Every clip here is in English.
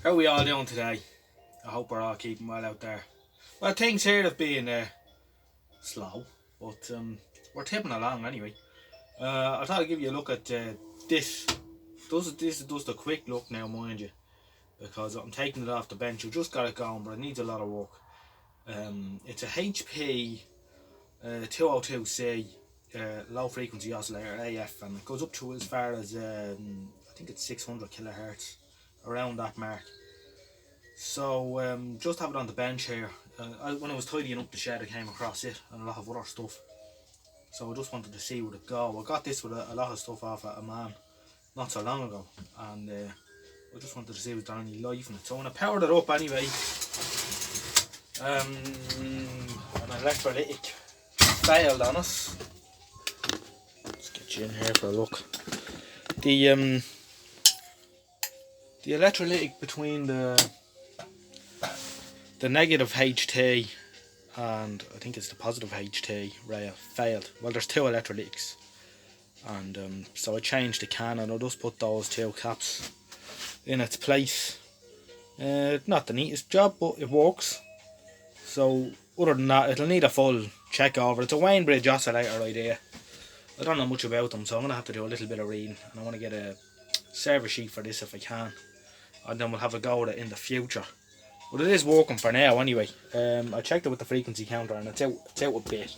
How are we all doing today? I hope we're all keeping well out there. Well, things here have been slow, but we're tipping along anyway. I thought I'd give you a look at this. This is just a quick look now, mind you, because I'm taking it off the bench. I've just got it going, but it needs a lot of work. It's a HP 202C low frequency oscillator AF, and it goes up to as far as I think it's 600 kilohertz, around that mark. So just have it on the bench here. When I was tidying up the shed, I came across it and a lot of other stuff. So I just wanted to see where it go. I got this with a lot of stuff off at a man not so long ago, and I just wanted to see was there any life in it. So when I powered it up anyway, an electrolytic failed on us. Let's get you in here for a look. The electrolytic between the negative HT and I think it's the positive HT rail failed. Well, there's two electrolytics, and so I changed the can and I just put those two caps in its place. Not the neatest job, but it works. So other than that, it'll need a full check over. It's a Wayne Bridge oscillator idea. I don't know much about them, so I'm going to have to do a little bit of reading, and I want to get a service sheet for this if I can, and then we'll have a go at it in the future. But it is working for now anyway. I checked it with the frequency counter and it's out a bit.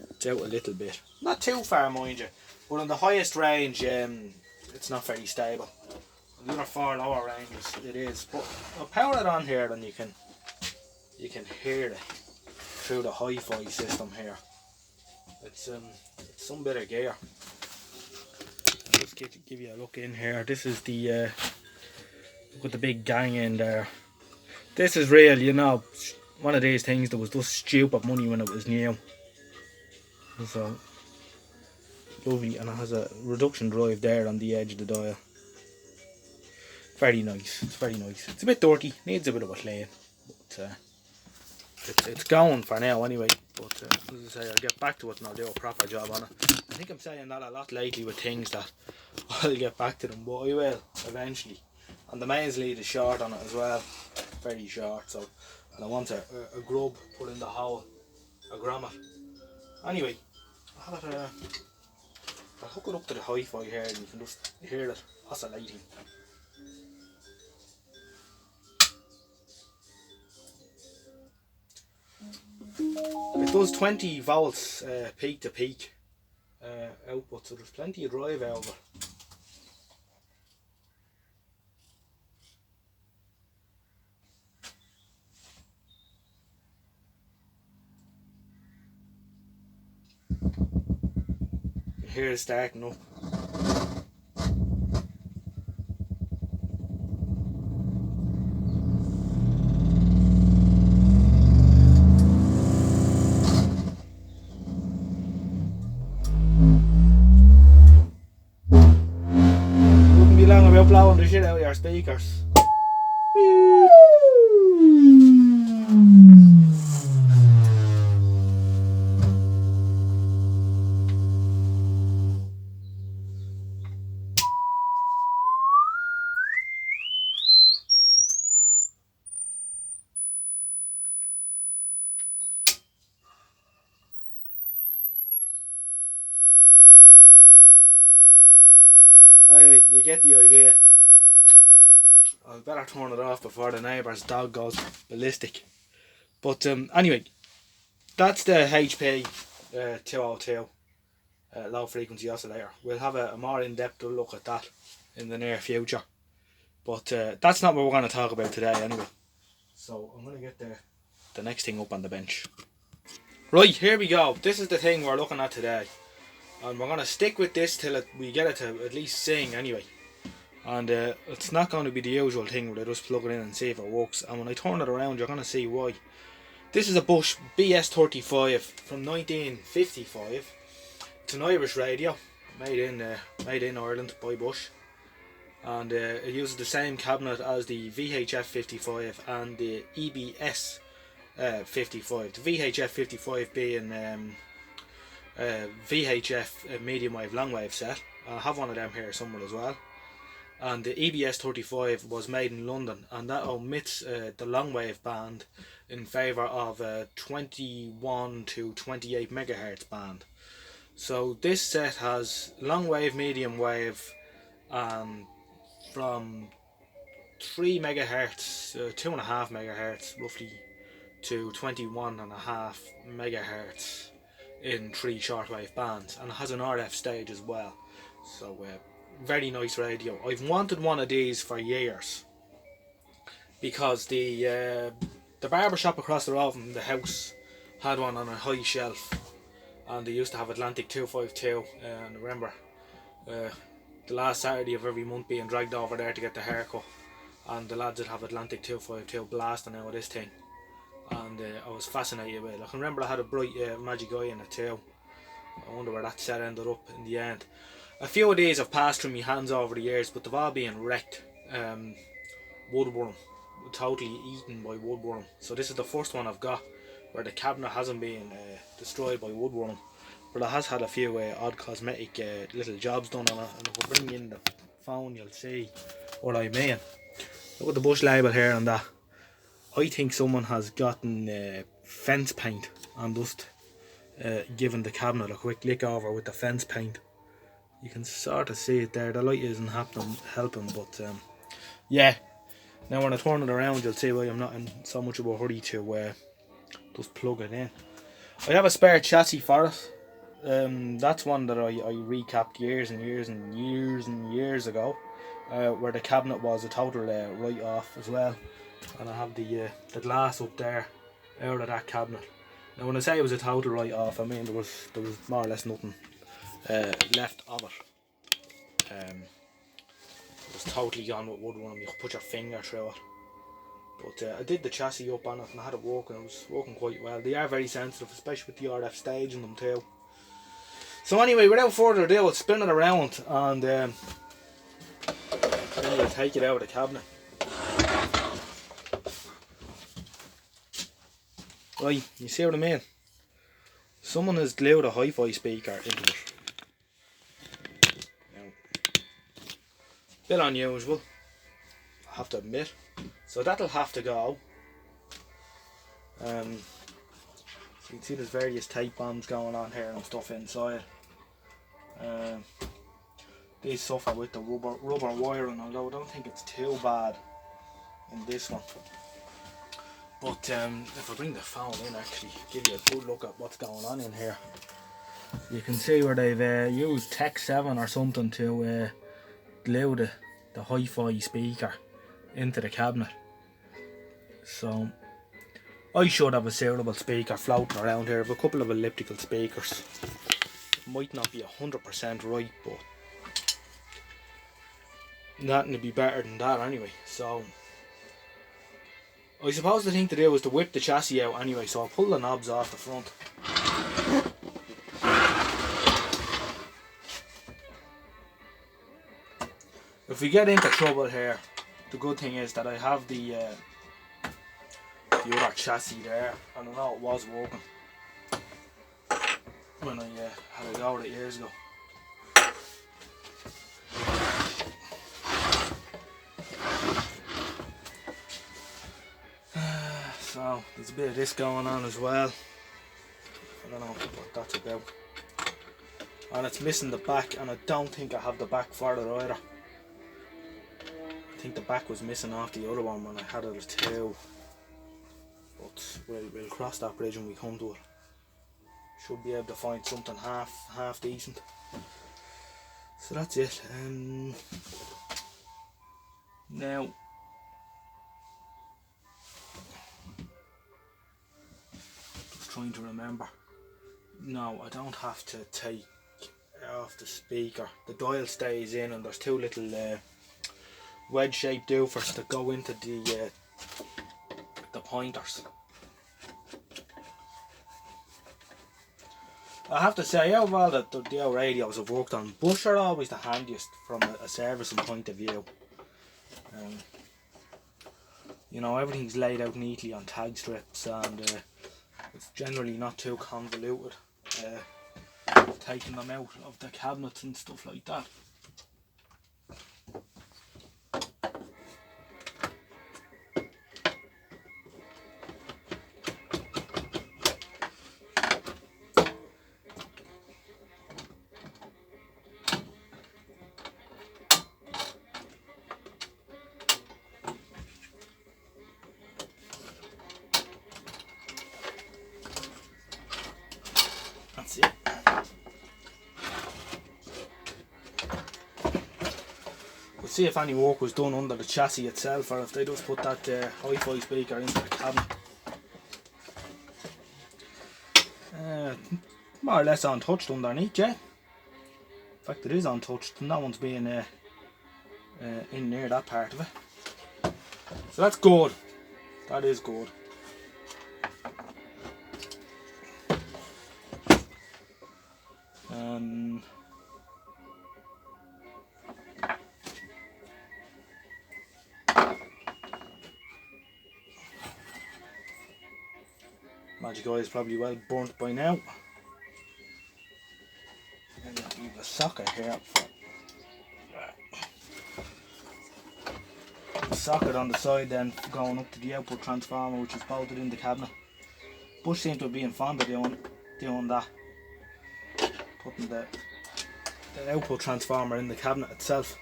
It's out a little bit. Not too far, mind you, but on the highest range it's not very stable. On the other four lower ranges it is. But I'll power it on here and you can hear it through the hi-fi system here. It's some bit of gear. I'll just give you a look in here. This is the with the big gang in there. This is real, you know, one of these things that was just stupid money when it was new. So lovely, and it has a reduction drive there on the edge of the dial. Very nice, it's very nice. It's a bit dirty, needs a bit of a clean, but it's going for now anyway. But as I say, I'll get back to it and I'll do a proper job on it. I think I'm saying that a lot lately with things that I'll get back to them, but I will eventually. And the mains lead is short on it as well, very short, so, and I want a grub put in the hole, a grommet. Anyway, I'll hook it up to the hi-fi here and you can just hear it oscillating. It does 20 volts peak to peak output, so there's plenty of drive out of it. Here it's starting up. Wouldn't be long about blowing the shit out of your speakers. Anyway, you get the idea. I better turn it off before the neighbour's dog goes ballistic. But anyway, that's the HP 202 low frequency oscillator. We'll have a more in-depth look at that in the near future. But that's not what we're going to talk about today anyway. So I'm going to get the next thing up on the bench. Right, here we go. This is the thing we're looking at today. And we're going to stick with this till we get it to at least sing anyway. And it's not going to be the usual thing where I just plug it in and see if it works. And when I turn it around, you're going to see why. This is a Bush BS35 from 1955. It's an Irish radio, made in Ireland by Bush. And it uses the same cabinet as the VHF55 and the EBS 55. The VHF 55 being VHF medium wave long wave set. I have one of them here somewhere as well. and the EBS35 was made in London, and that omits the long wave band in favour of a 21 to 28 megahertz band. So this set has long wave, medium wave, from 3 megahertz, 2.5 megahertz roughly, to 21.5 megahertz in 3 shortwave bands, and it has an RF stage as well. So very nice radio. I've wanted one of these for years because the barber shop across the road from the house had one on a high shelf, and they used to have Atlantic 252, and I remember the last Saturday of every month being dragged over there to get the haircut, and the lads would have Atlantic 252 blasting out of this thing, and I was fascinated with it. I can remember I had a bright Magic Eye in it too. I wonder where that set ended up in the end. A few of these have passed through my hands over the years, but they've all been wrecked. Woodworm, totally eaten by woodworm. So this is the first one I've got where the cabinet hasn't been destroyed by woodworm, but it has had a few odd cosmetic little jobs done on it, and if I bring in the phone you'll see what I mean. Look at the Bush label here and that. I think someone has gotten fence paint and just given the cabinet a quick lick over with the fence paint. You can sort of see it there. The light isn't helping, but yeah. Now when I turn it around you'll see why I'm not in so much of a hurry to just plug it in. I have a spare chassis for it. That's one that I recapped years and years and years and years ago, where the cabinet was a total write-off as well, and I have the glass up there out of that cabinet. Now when I say it was a total write-off, I mean there was more or less nothing left of it. It was totally gone with woodworm. You could put your finger through it. But I did the chassis up on it and I had it working. It was working quite well. They are very sensitive, especially with the RF stage in them too. So anyway, without further ado, I'll spin it around and then we'll take it out of the cabinet. Right, you see what I mean? Someone has glued a hi-fi speaker into it. Bit unusual, I have to admit. So that'll have to go. So you can see there's various tape bombs going on here and stuff inside. These suffer with the rubber wiring, although I don't think it's too bad in this one. But if I bring the phone in, actually give you a good look at what's going on in here. You can see where they've used Tech 7 or something to glue the hi-fi speaker into the cabinet. So I should have a suitable speaker floating around here. I have a couple of elliptical speakers. Might not be 100% right, but nothing to be better than that anyway. So I suppose the thing to do is to whip the chassis out anyway, so I'll pull the knobs off the front. If we get into trouble here, the good thing is that I have the other chassis there, and I know it was working when I had a go at it years ago. So there's a bit of this going on as well. I don't know what that's about. And it's missing the back, and I don't think I have the back for it either. I think the back was missing off the other one when I had it too. But we'll cross that bridge when we come to it. Should be able to find something half decent. So that's it. Now just trying to remember. No, I don't have to take off the speaker. The dial stays in, and there's two little wedge shaped doofers that go into the pointers. I have to say, out of all the old radios I've worked on, Bush are always the handiest from a servicing point of view. You know, everything's laid out neatly on tag strips, and it's generally not too convoluted. Taking them out of the cabinets and stuff like that. We'll see if any work was done under the chassis itself, or if they just put that hi-fi speaker into the cabinet. More or less untouched underneath, yeah. In fact, it is untouched. No one's been in near that part of it. So that's good. That is good. Magic Eye is probably well burnt by now. And leave a socket here for the socket on the side, then going up to the output transformer, which is bolted in the cabinet. Bush seemed to have been fond of doing that, putting the output transformer in the cabinet itself.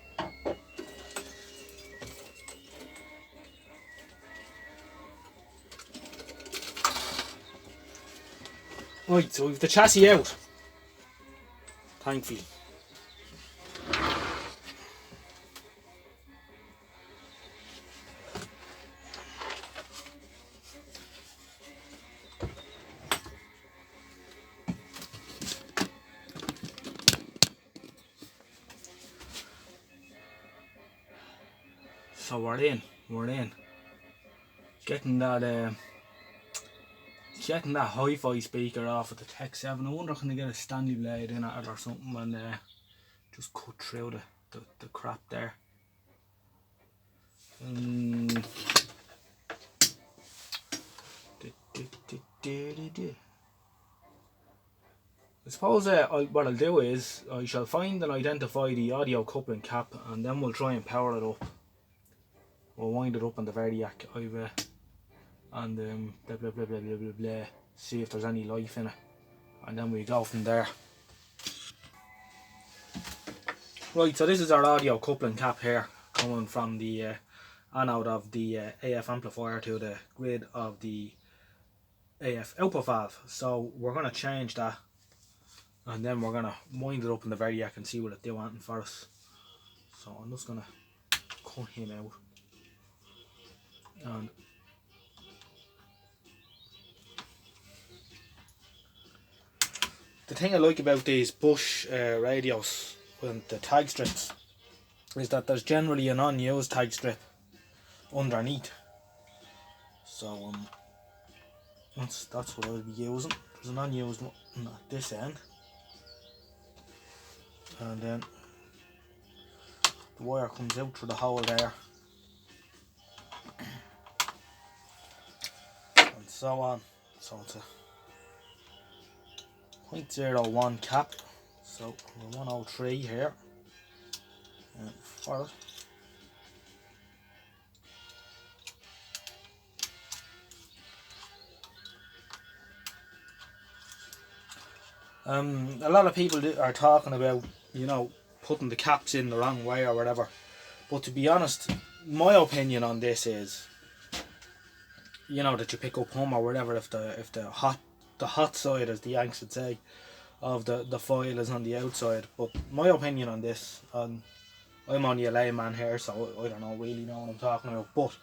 Right, so we've the chassis out, thankfully. So we're in. Getting that hi-fi speaker off of the Tech 7. I wonder can I get a Stanley blade in it or something and just cut through the crap there. I suppose what I'll do is I shall find and identify the audio coupling cap, and then we'll try and power it up. We'll wind it up on the Variac and blah blah blah blah blah blah blah. See if there's any life in it, and then we go from there. Right, so this is our audio coupling cap here, coming from the anode of the AF amplifier to the grid of the AF output valve. So we're going to change that, and then we're going to wind it up in the Variac and see what it do wanting for us. So I'm just going to cut him out. And the thing I like about these Bush radios with the tag strips is that there's generally an unused tag strip underneath. So that's what I'll be using. There's an unused one at this end, and then the wire comes out through the hole there, and so on. So it's a 0.01 cap, so we're 103 here for it. A lot of people are talking about, you know, putting the caps in the wrong way or whatever, but to be honest, my opinion on this is, you know, that you pick up home or whatever if the hot side, as the Yanks would say, of the foil is on the outside. But my opinion on this, and I'm only a layman here, so I don't really know what I'm talking about, but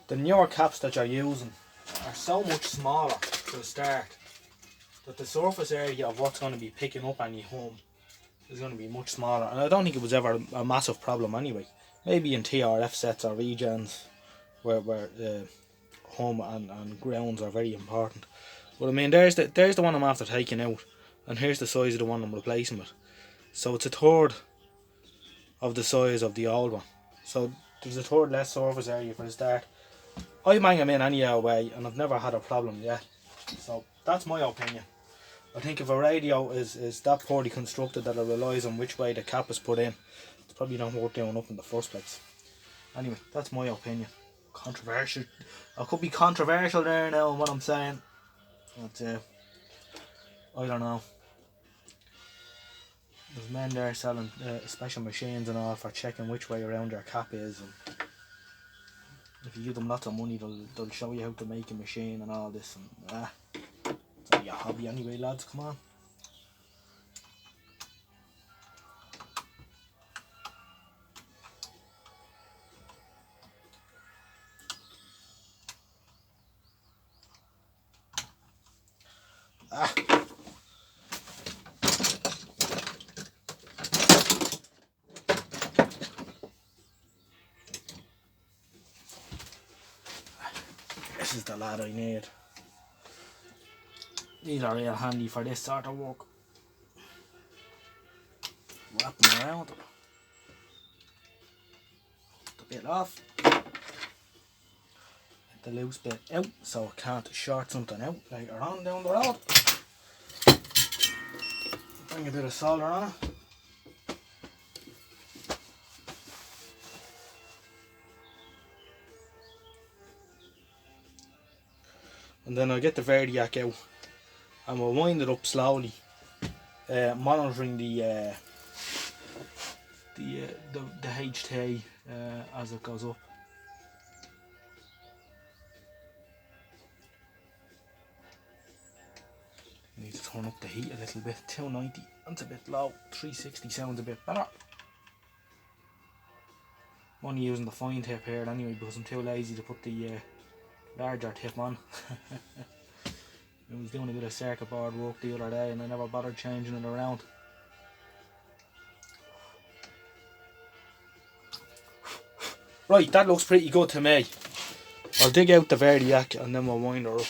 the newer caps that you're using are so much smaller to start that the surface area of what's going to be picking up any home is going to be much smaller, and I don't think it was ever a massive problem anyway. Maybe in TRF sets or regens where home and grounds are very important. But I mean, there's the one I'm after taking out, and here's the size of the one I'm replacing with. So it's a third of the size of the old one. So there's a third less surface area for the start. I bang them in any other way, and I've never had a problem yet. So that's my opinion. I think if a radio is that poorly constructed that it relies on which way the cap is put in, it's probably not worth doing up in the first place. Anyway, that's my opinion. Controversial. I could be controversial there now in what I'm saying, but I don't know. There's men there selling special machines and all for checking which way around your cap is, and if you give them lots of money, they'll show you how to make a machine and all this, and it's only a hobby anyway, lads, come on. This is the lad I need. These are real handy for this sort of work. Wrap them around. The bit off. Get the loose bit out so it can't short something out later on down the road. Bring a bit of solder on it. And then I'll get the Verdiac out and we'll wind it up slowly, monitoring the HT as it goes up. Need to turn up the heat a little bit. 290, that's a bit low. 360 sounds a bit better. I'm only using the fine tip here anyway because I'm too lazy to put the larger tip on. I was doing a bit of circuit board work the other day and I never bothered changing it around. Right, that looks pretty good to me. I'll dig out the Verdiac and then we'll wind her up.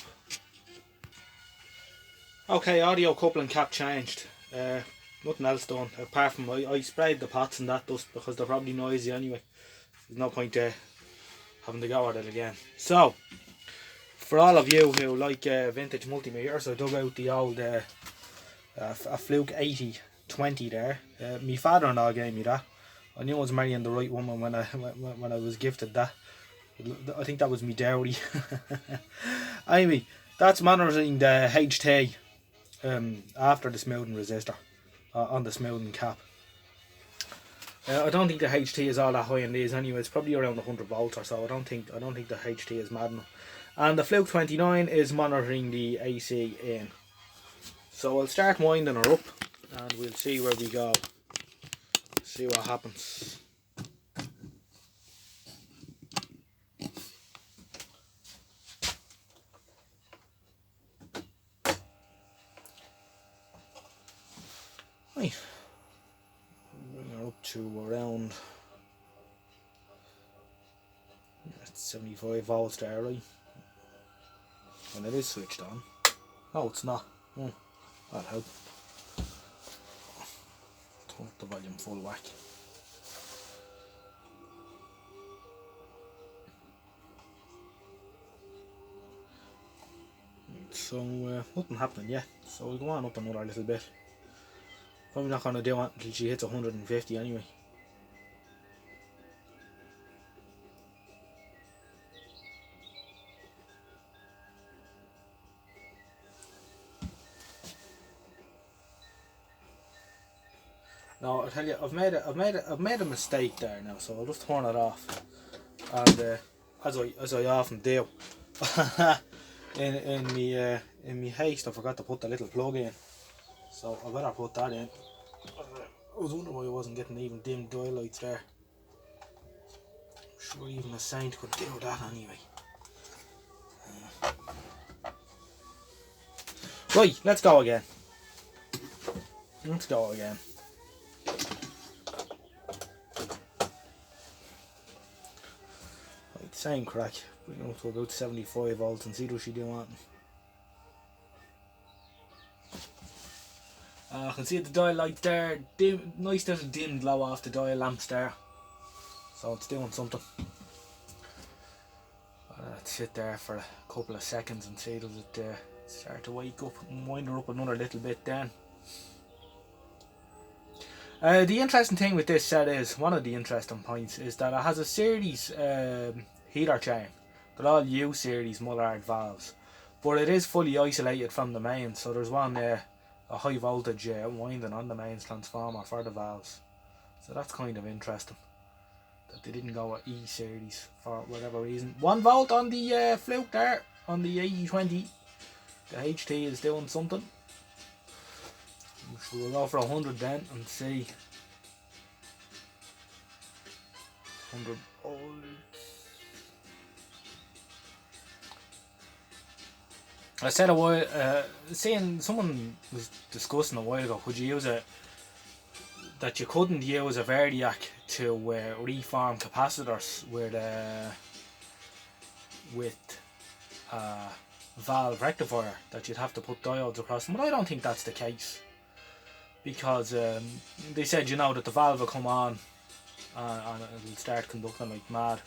Okay, audio coupling cap changed. Nothing else done apart from I sprayed the pots and that dust because they're probably noisy anyway. There's no point having to go at it again. So, for all of you who like vintage multimeters, I dug out the old a Fluke 8020 there. My father-in-law gave me that. I knew I was marrying the right woman when I was gifted that. I think that was me dowry. Anyway, that's monitoring the HT after the smoothing resistor on the smoothing cap. I don't think the HT is all that high in these anyway. It's probably around 100 volts or so. I don't think the HT is mad enough. And the Fluke 29 is monitoring the AC in. So I'll start winding her up and we'll see where we go. See what happens. Right. Bring her up to around 75 volts there, right? And it is switched on. No, it's not. That'll help. Turn up the volume full whack. So nothing happening yet. So we'll go on up another little bit. Probably not going to do it until she hits 150 anyway. No, I tell you, I've made a mistake there now, so I'll just turn it off. And as I often do, in me haste, I forgot to put the little plug in, so I better put that in. I was wondering why I wasn't getting even dim dial lights there. I'm sure even a saint could do that anyway. Right, let's go again. Let's go again. Right, same crack. Bring it up to about 75 volts and see what she do on. I can see the dial lights there. Dim, nice little dim glow off the dial lamps there. So it's doing something. Let's sit there for a couple of seconds and see does it start to wake up and wind her up another little bit then. The interesting thing with this set is, one of the interesting points is that it has a series heater chain. They're all U series Mullard valves, but it is fully isolated from the mains, so there's one a high voltage winding on the mains transformer for the valves. So that's kind of interesting that they didn't go with E series for whatever reason. 1 volt on the Fluke there, on the 8020. The HT is doing something. So we'll go for 100 then and see. 100 volts. I said a while, saying someone was discussing a while ago, could you use that you couldn't use a Verdiac to reform capacitors with valve rectifier, that you'd have to put diodes across them. But I don't think that's the case, because they said, you know, that the valve will come on and it'll start conducting like mad.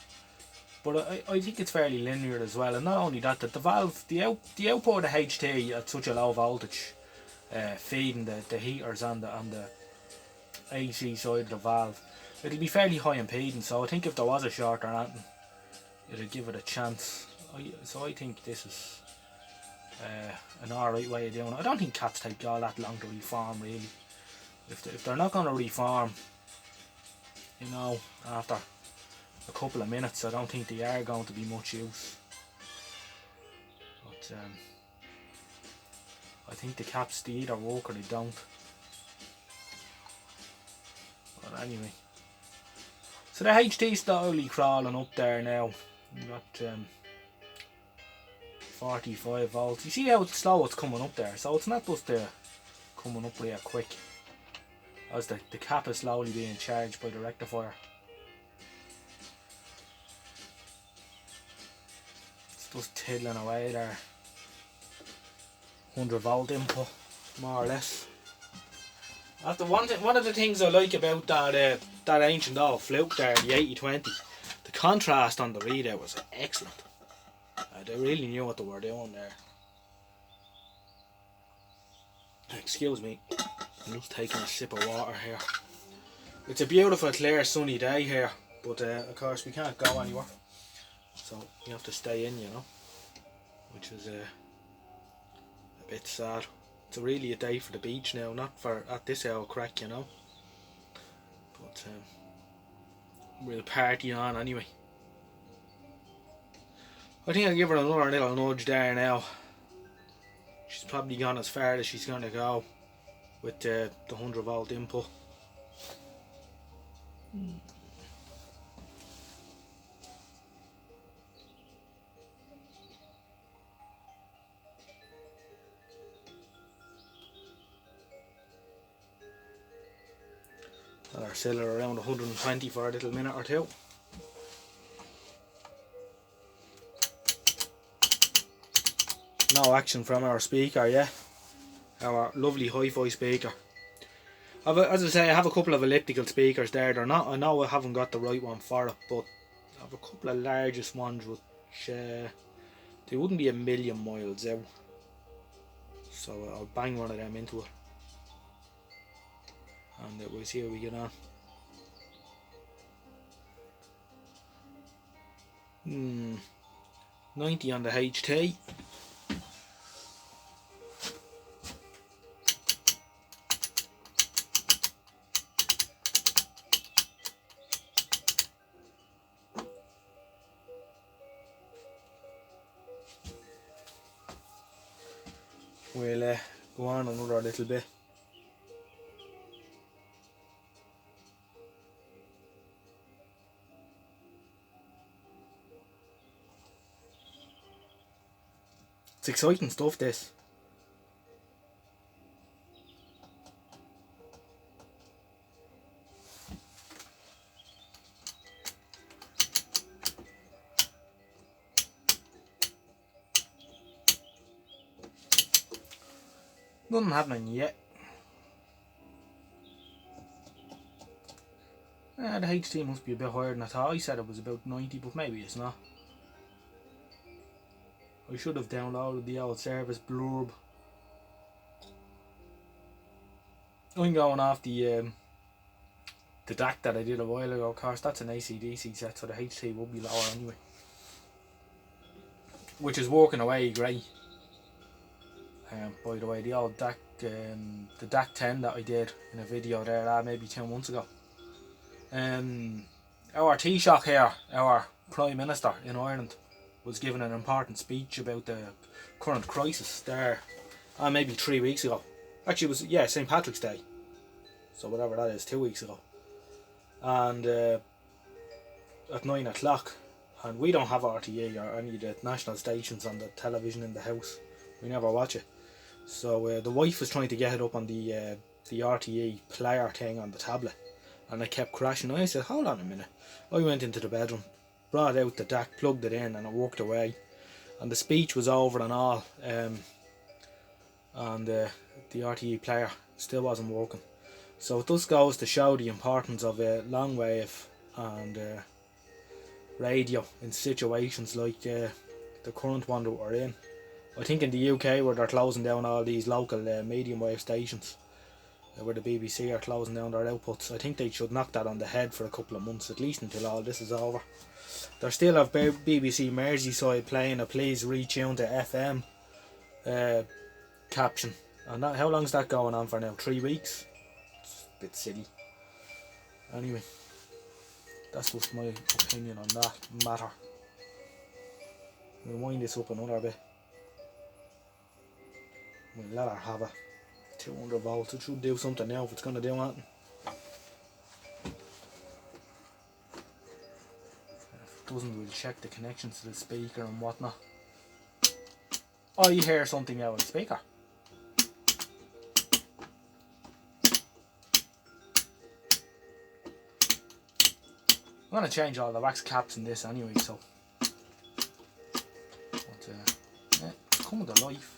But I think it's fairly linear as well, and not only that, that the valve, the output of the HT at such a low voltage, feeding the heaters on the AC side of the valve, it'll be fairly high impedance. So I think if there was a short or anything, it'll give it a chance. So I think this is an alright way of doing it. I don't think caps take all that long to reform, really. If they're not going to reform, you know, after a couple of minutes, I don't think they are going to be much use. But I think the caps, they either work or they don't. But anyway, so the HT slowly crawling up there now. We've got 45 volts. You see how slow it's coming up there, so it's not just coming up real quick, as the cap is slowly being charged by the rectifier. It's just tiddling away there. 100 volt input, more or less. After one of the things I like about that ancient old fluke there, the 8020, the contrast on the readout was excellent. They really knew what they were doing there. Excuse me, I'm just taking a sip of water here. It's a beautiful clear sunny day here, but of course we can't go anywhere, so you have to stay in, you know, which is a bit sad. It's really a day for the beach now, not for at this hour crack, you know. But we'll party on anyway. I think I'll give her another little nudge there now. She's probably gone as far as she's going to go with the 100 volt input. I'll our sell her around 120 for a little minute or two. No action from our speaker yet. Our lovely hi-fi speaker. As I say, I have a couple of elliptical speakers there. They're not, I know I haven't got the right one for it, but I have a couple of largest ones which they wouldn't be a million miles out. So I'll bang one of them into it, and we'll see how we get on. 90 on the HT. We'll go on another little bit. It's exciting stuff, this. Nothing happening yet. The HT must be a bit higher than I thought. I said it was about 90, but maybe it's not. I should have downloaded the old service blurb. I'm going off the DAC that I did a while ago. Of course, that's an AC/DC set, so the HT will be lower anyway, which is working away great. By the way, the old DAC, the DAC 10 that I did in a video there maybe 2 months ago. Our Taoiseach here, our Prime Minister in Ireland, was giving an important speech about the current crisis there, maybe 3 weeks ago. Actually, it was St. Patrick's Day, so whatever that is, 2 weeks ago. And at 9 o'clock, and we don't have RTE or any of the national stations on the television in the house. we never watch it. So the wife was trying to get it up on the RTE player thing on the tablet, and it kept crashing. I said, hold on a minute. I went into the bedroom, brought out the DAC, plugged it in, and it worked away. And the speech was over and all, and the RTE player still wasn't working. So it just goes to show the importance of long wave and radio in situations like the current one that we're in. I think in the UK, where they're closing down all these local medium wave stations, where the BBC are closing down their outputs, I think they should knock that on the head for a couple of months, at least until all this is over. They still have BBC Merseyside playing a Please Retune to FM caption. And that, how long's that going on for now? 3 weeks? It's a bit silly. Anyway, that's just my opinion on that matter. We'll wind this up another bit. We'll let her have it. 200 volts. It should do something now if it's going to do anything. If it doesn't, we'll check the connections to the speaker and whatnot. I hear something out of the speaker. I'm going to change all the wax caps in this anyway, so. But, yeah, it's coming to life.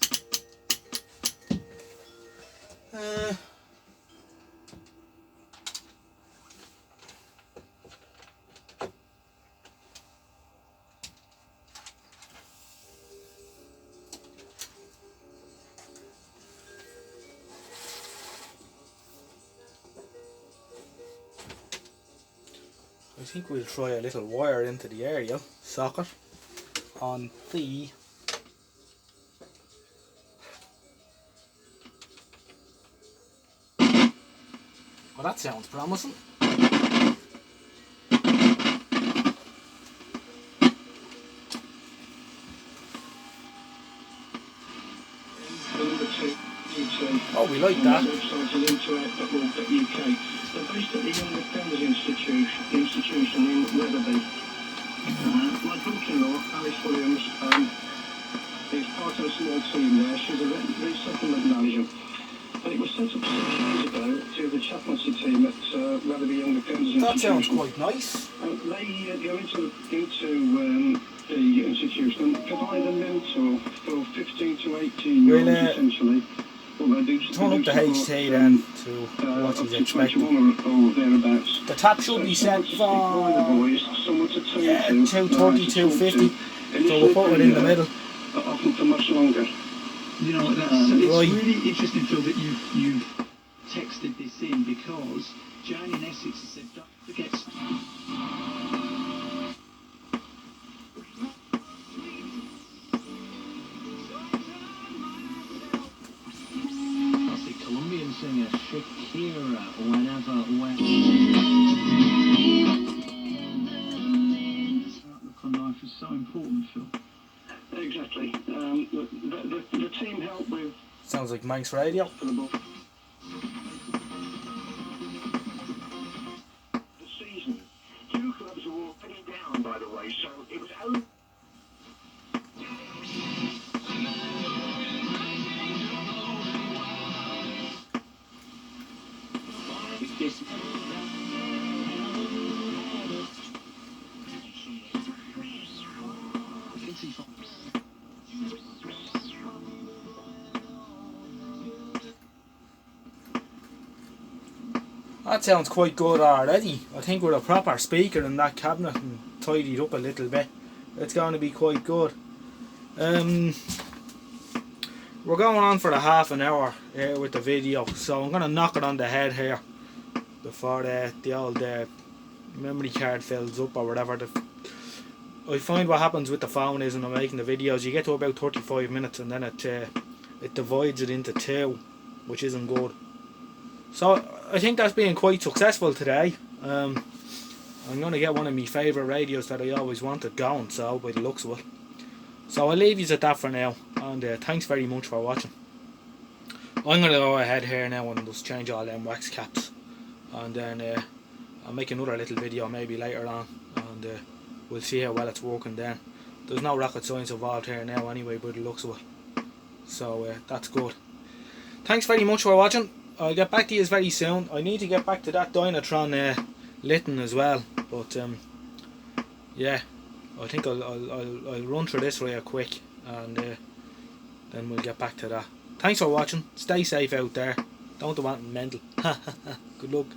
I think we'll try a little wire into the area socket on the well, that sounds promising. Oh, we like that. They're based at the Young Offenders Institution in Wetherby. My daughter-in-law, Alice Williams, is part of a small team there. She's a resettlement manager. And it was set up 6 years ago to the chaplaincy team at Wetherby Young Offenders Institution. That sounds quite nice. And they go into the institution and provide a mentor for 15 to 18 year olds essentially. Turn up the HT then to what he's expecting. The tap should be set for 230, 250, so we'll put it in the middle. Often for much longer. You know, it's really interesting, Phil, that you've texted this in, because Jane in Essex has said, don't forget. Colombian singer Shakira, when outlook on life is so important, Phil. Exactly. The team helped with. Sounds like Manx Radio. The season. 2 clubs were already down, by the way, so it was only. That sounds quite good already. I think with a proper speaker in that cabinet and tidied up a little bit, it's going to be quite good. We're going on for a half an hour with the video, so I'm going to knock it on the head here before the old memory card fills up or whatever. I find what happens with the phone is when I'm making the videos, you get to about 35 minutes and then it divides it into 2, which isn't good. So I think that's been quite successful today. I'm going to get one of my favourite radios that I always wanted going, so by the looks of it. So I'll leave you at that for now, and thanks very much for watching. I'm going to go ahead here now and just change all them wax caps, and then I'll make another little video maybe later on, and we'll see how well it's working then. There's no rocket science involved here now anyway by the looks of it. So that's good. Thanks very much for watching. I'll get back to you very soon. I need to get back to that Dynatron Lytton as well, but yeah, I think I'll run through this real quick, and then we'll get back to that. Thanks for watching. Stay safe out there. Don't do anything mental. Good luck.